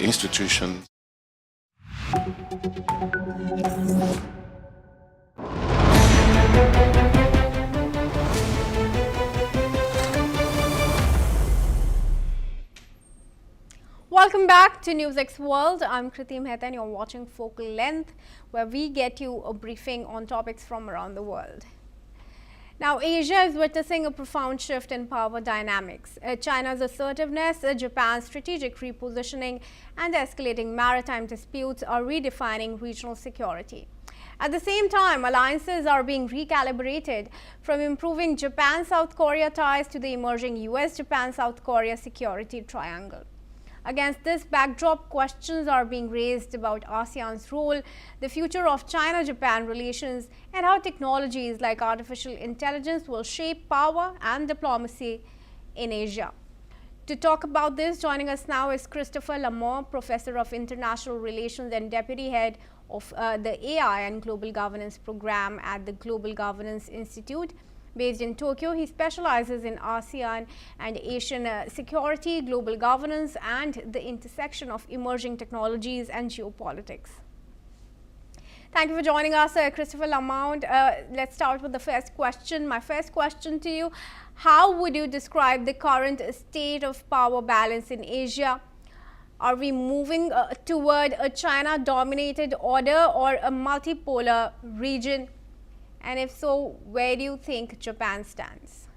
institutions. Welcome back to NewsX World. I'm Kriti Mehta and you're watching Focal Length, where we get you a briefing on topics from around the world. Now, Asia is witnessing a profound shift in power dynamics. China's assertiveness, Japan's strategic repositioning, and escalating maritime disputes are redefining regional security. At the same time, alliances are being recalibrated, from improving Japan-South Korea ties to the emerging US-Japan-South Korea security triangle. Against this backdrop, questions are being raised about ASEAN's role, the future of China-Japan relations, and how technologies like artificial intelligence will shape power and diplomacy in Asia. To talk about this, joining us now is Christopher Lamont, Professor of International Relations and Deputy Head of the AI and Global Governance Program at the Global Governance Institute. Based in Tokyo, he specializes in ASEAN and Asian security, global governance, and the intersection of emerging technologies and geopolitics. Thank you for joining us, Christopher Lamont. Let's start with the first question. My first question to you: how would you describe the current state of power balance in Asia? Are we moving toward a China-dominated order or a multipolar region? And if so, where do you think Japan stands?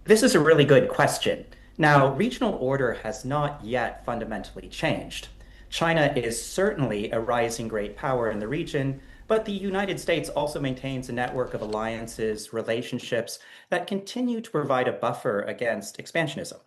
This is a really good question. Now, regional order has not yet fundamentally changed. China is certainly a rising great power in the region, but the United States also maintains a network of alliances, relationships that continue to provide a buffer against expansionism.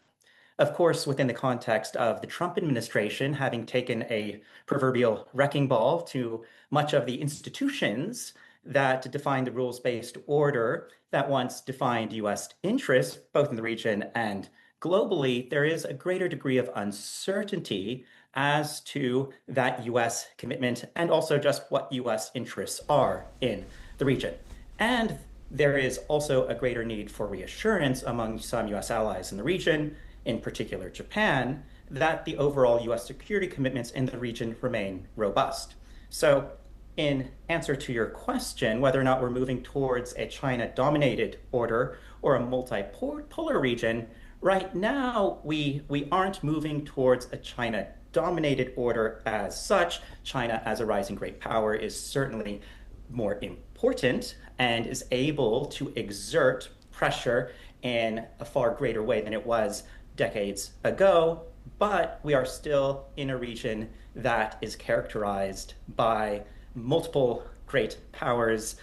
Of course, within the context of the Trump administration having taken a proverbial wrecking ball to much of the institutions that define the rules-based order that once defined U.S. interests, both in the region and globally, there is a greater degree of uncertainty as to that U.S. commitment and also just what U.S. interests are in the region. And there is also a greater need for reassurance among some U.S. allies in the region, in particular Japan, that the overall U.S. security commitments in the region remain robust. So in answer to your question, whether or not we're moving towards a China-dominated order or a multipolar region, right now we aren't moving towards a China-dominated order as such. China as a rising great power is certainly more important and is able to exert pressure in a far greater way than it was decades ago, but we are still in a region that is characterized by multiple great powers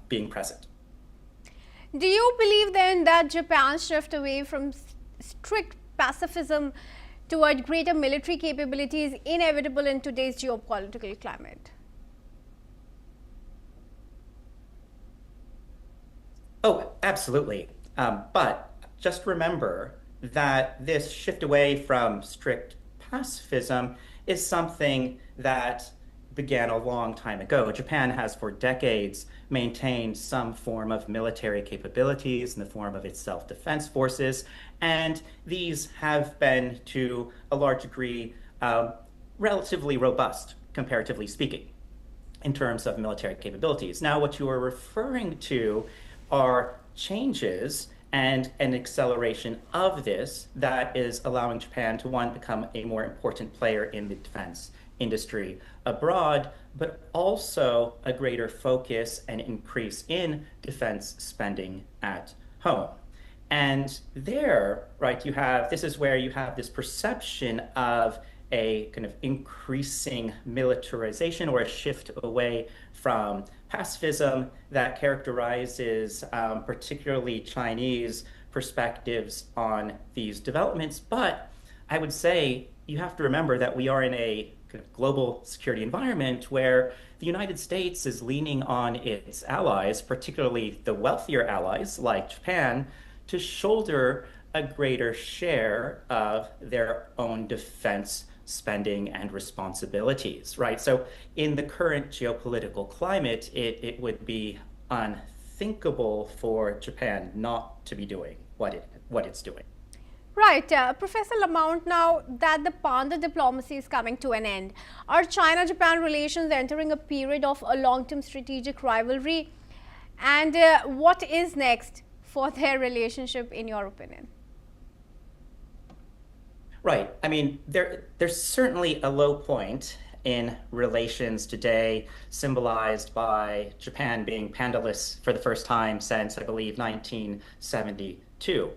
being present. Do you believe then that Japan's shift away from strict pacifism toward greater military capability is inevitable in today's geopolitical climate? Oh, absolutely. But just remember that this shift away from strict pacifism is something that began a long time ago. Japan has for decades maintained some form of military capabilities in the form of its self-defense forces, and these have been to a large degree relatively robust, comparatively speaking, in terms of military capabilities. Now, what you are referring to are changes and an acceleration of this that is allowing Japan to, one, become a more important player in the defense industry abroad, but also a greater focus and increase in defense spending at home. And there, right, this is where you have this perception of a kind of increasing militarization or a shift away from pacifism that characterizes particularly Chinese perspectives on these developments. But I would say you have to remember that we are in a kind of global security environment where the United States is leaning on its allies, particularly the wealthier allies like Japan, to shoulder a greater share of their own defense spending and responsibilities, right? So in the current geopolitical climate, it would be unthinkable for Japan not to be doing what it's doing. Right, Professor Lamont, now that the panda diplomacy is coming to an end, are China-Japan relations entering a period of a long-term strategic rivalry? And what is next for their relationship, in your opinion? Right. I mean, there's certainly a low point in relations today, symbolized by Japan being pandaless for the first time since, I believe, 1972.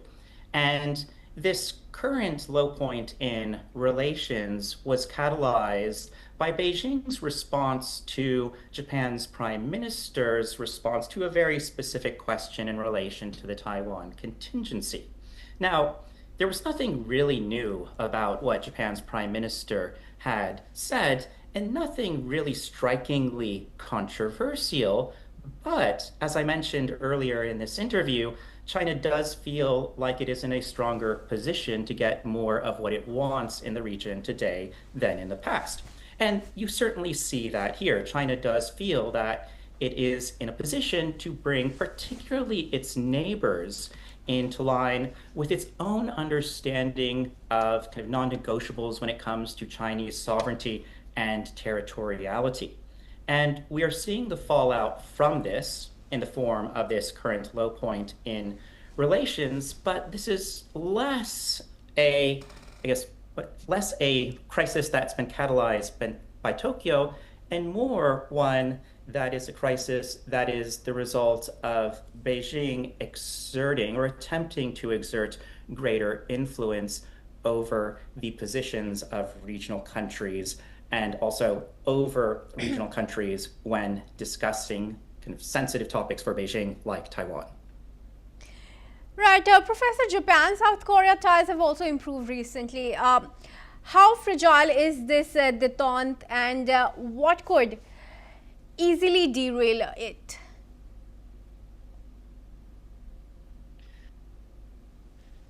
And this current low point in relations was catalyzed by Beijing's response to Japan's prime minister's response to a very specific question in relation to the Taiwan contingency. Now, there was nothing really new about what Japan's prime minister had said, and nothing really strikingly controversial. But as I mentioned earlier in this interview, China does feel like it is in a stronger position to get more of what it wants in the region today than in the past. And you certainly see that here. China does feel that it is in a position to bring particularly its neighbors into line with its own understanding of kind of non-negotiables when it comes to Chinese sovereignty and territoriality. And we are seeing the fallout from this in the form of this current low point in relations, but this is less a, I guess, less a crisis that's been catalyzed by Tokyo and more one that is a crisis that is the result of Beijing exerting or attempting to exert greater influence over the positions of regional countries and also over regional countries when discussing kind of sensitive topics for Beijing like Taiwan. Right, Professor, Japan-South Korea ties have also improved recently. How fragile is this détente, and what could easily derail it?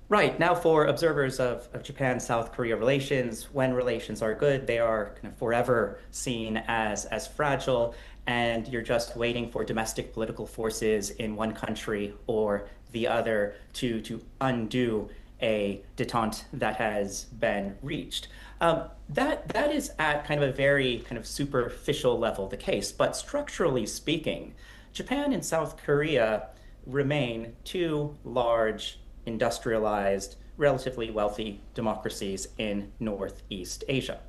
Right. Now, for observers of Japan-South Korea relations, when relations are good, they are kind of forever seen as fragile, and you're just waiting for domestic political forces in one country or the other to undo a détente that has been reached. That is at kind of a very kind of superficial level the case, but structurally speaking, Japan and South Korea remain two large, industrialized, relatively wealthy democracies in Northeast Asia.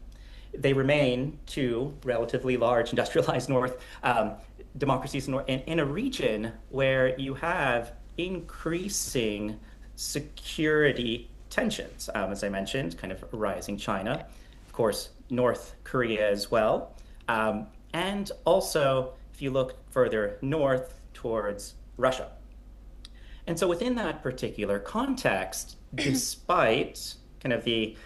They remain two relatively large, industrialized democracies in a region where you have increasing security tensions. As I mentioned, kind of rising China, of course, North Korea as well. And also, if you look further north towards Russia. And so within that particular context, despite kind of the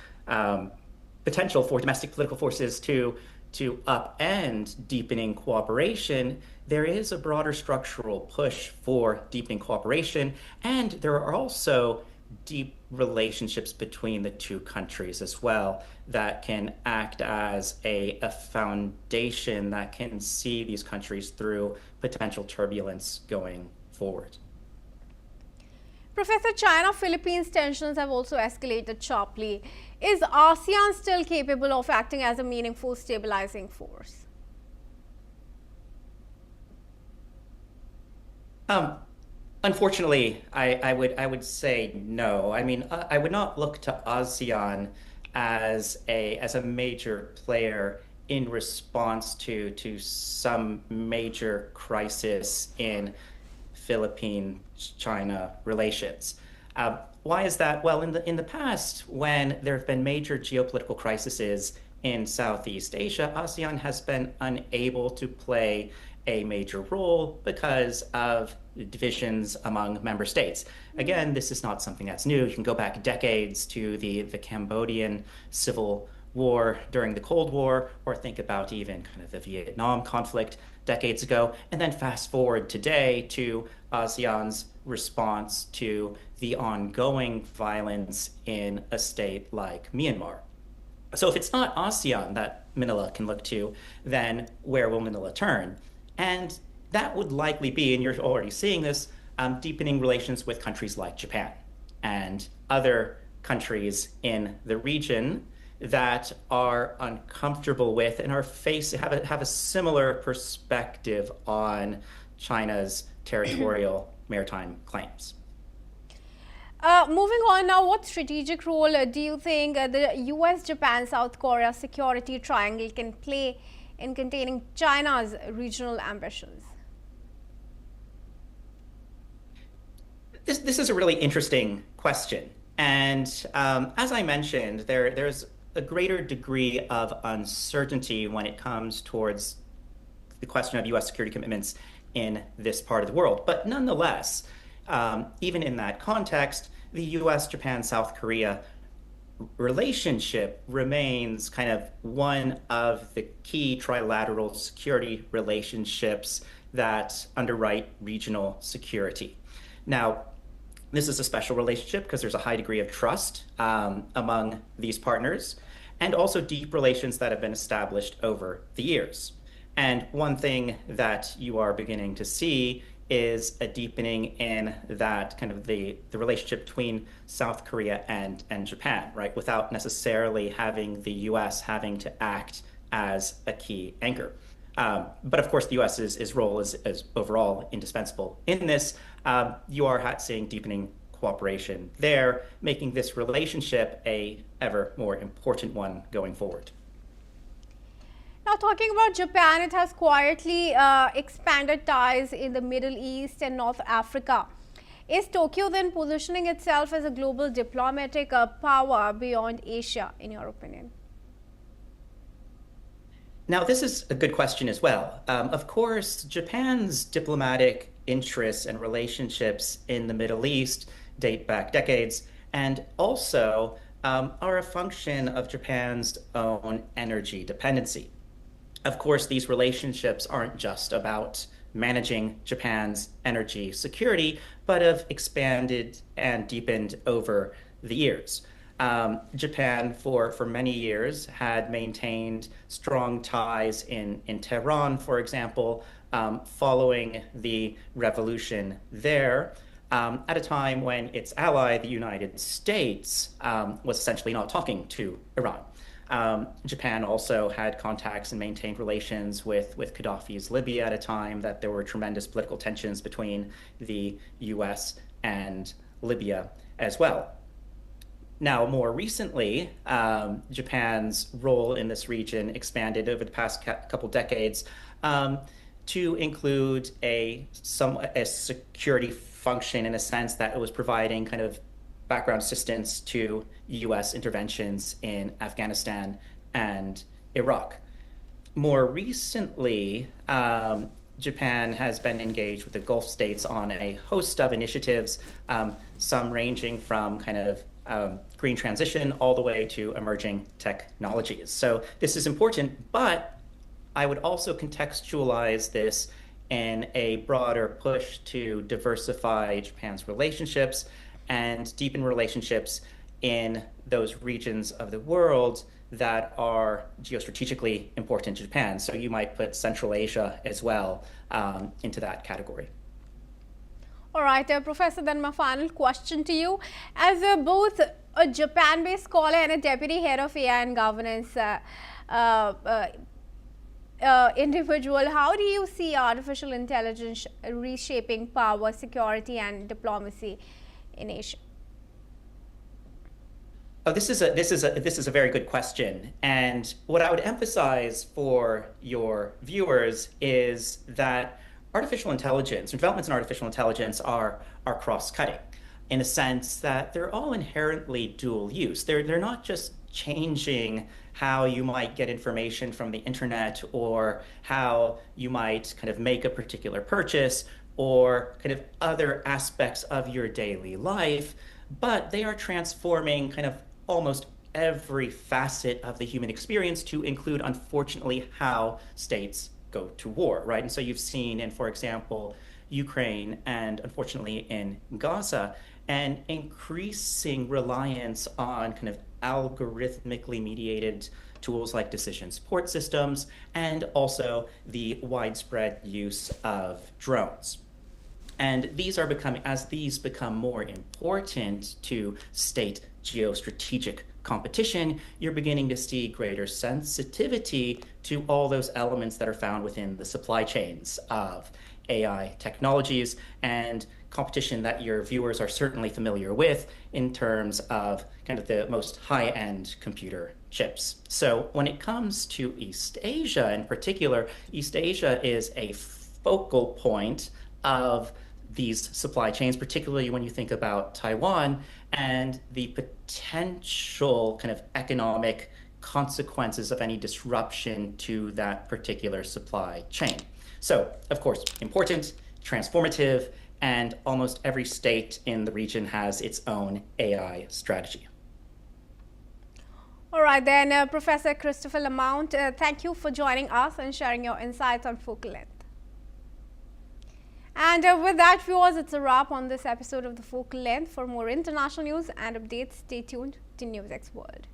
potential for domestic political forces to upend deepening cooperation, there is a broader structural push for deepening cooperation, and there are also deep relationships between the two countries as well that can act as a foundation that can see these countries through potential turbulence going forward. Professor, China-Philippines tensions have also escalated sharply. Is ASEAN still capable of acting as a meaningful stabilizing force? Unfortunately, I would say no. I mean, I would not look to ASEAN as a major player in response to some major crisis in Philippine-China relations. Why is that? Well, in the past, when there have been major geopolitical crises in Southeast Asia, ASEAN has been unable to play a major role because of divisions among member states. Again, this is not something that's new. You can go back decades to the Cambodian Civil War during the Cold War, or think about even kind of the Vietnam conflict decades ago, and then fast forward today to ASEAN's response to the ongoing violence in a state like Myanmar. So if it's not ASEAN that Manila can look to, then where will Manila turn? And that would likely be, and you're already seeing this, deepening relations with countries like Japan and other countries in the region that are uncomfortable with and have a similar perspective on China's territorial maritime claims. Moving on now, what strategic role do you think the US, Japan, South Korea security triangle can play in containing China's regional ambitions? This is a really interesting question. And as I mentioned, there's a greater degree of uncertainty when it comes towards the question of US security commitments in this part of the world. But nonetheless, even in that context, the US, Japan, South Korea relationship remains kind of one of the key trilateral security relationships that underwrite regional security. Now, this is a special relationship because there's a high degree of trust among these partners, and also deep relations that have been established over the years. And one thing that you are beginning to see is a deepening in that kind of the relationship between South Korea and Japan, right? Without necessarily having the US having to act as a key anchor. But of course, the US's role is overall indispensable in this. You are seeing deepening cooperation there, making this relationship a ever more important one going forward. Now, talking about Japan, it has quietly expanded ties in the Middle East and North Africa. Is Tokyo then positioning itself as a global diplomatic power beyond Asia, in your opinion? Now, this is a good question as well. Of course, Japan's diplomatic interests and relationships in the Middle East date back decades, and also are a function of Japan's own energy dependency. Of course, these relationships aren't just about managing Japan's energy security, but have expanded and deepened over the years. Japan, for many years, had maintained strong ties in Tehran, for example, following the revolution there, at a time when its ally, the United States, was essentially not talking to Iran. Japan also had contacts and maintained relations with Gaddafi's Libya at a time that there were tremendous political tensions between the US and Libya as well. Now, more recently, Japan's role in this region expanded over the past couple decades to include a security function, in a sense that it was providing kind of background assistance to US interventions in Afghanistan and Iraq. More recently, Japan has been engaged with the Gulf states on a host of initiatives, some ranging from kind of green transition all the way to emerging technologies. So this is important, but I would also contextualize this in a broader push to diversify Japan's relationships and deepen relationships in those regions of the world that are geostrategically important to Japan. So you might put Central Asia as well into that category. All right, Professor, then my final question to you. As both a Japan-based scholar and a deputy head of AI and governance individual, how do you see artificial intelligence reshaping power, security, and diplomacy in Asia? Oh, this is a very good question. And what I would emphasize for your viewers is that artificial intelligence, developments in artificial intelligence are cross-cutting, in a sense that they're all inherently dual use. They're not just changing how you might get information from the internet, or how you might kind of make a particular purchase, or kind of other aspects of your daily life, but they are transforming kind of almost every facet of the human experience to include, unfortunately, how states go to war, right? And so you've seen in, for example, Ukraine and unfortunately in Gaza, an increasing reliance on kind of algorithmically mediated tools like decision support systems, and also the widespread use of drones. And these are becoming, as these become more important to state geostrategic competition, you're beginning to see greater sensitivity to all those elements that are found within the supply chains of AI technologies, and competition that your viewers are certainly familiar with in terms of kind of the most high-end computer chips. So when it comes to East Asia in particular, East Asia is a focal point of these supply chains, particularly when you think about Taiwan and the potential kind of economic consequences of any disruption to that particular supply chain. So, of course, important, transformative, and almost every state in the region has its own AI strategy. All right, then, Professor Christopher Lamont, thank you for joining us and sharing your insights on focal length. And with that, viewers, it's a wrap on this episode of the Focal Length. For more international news and updates, stay tuned to NewsX World.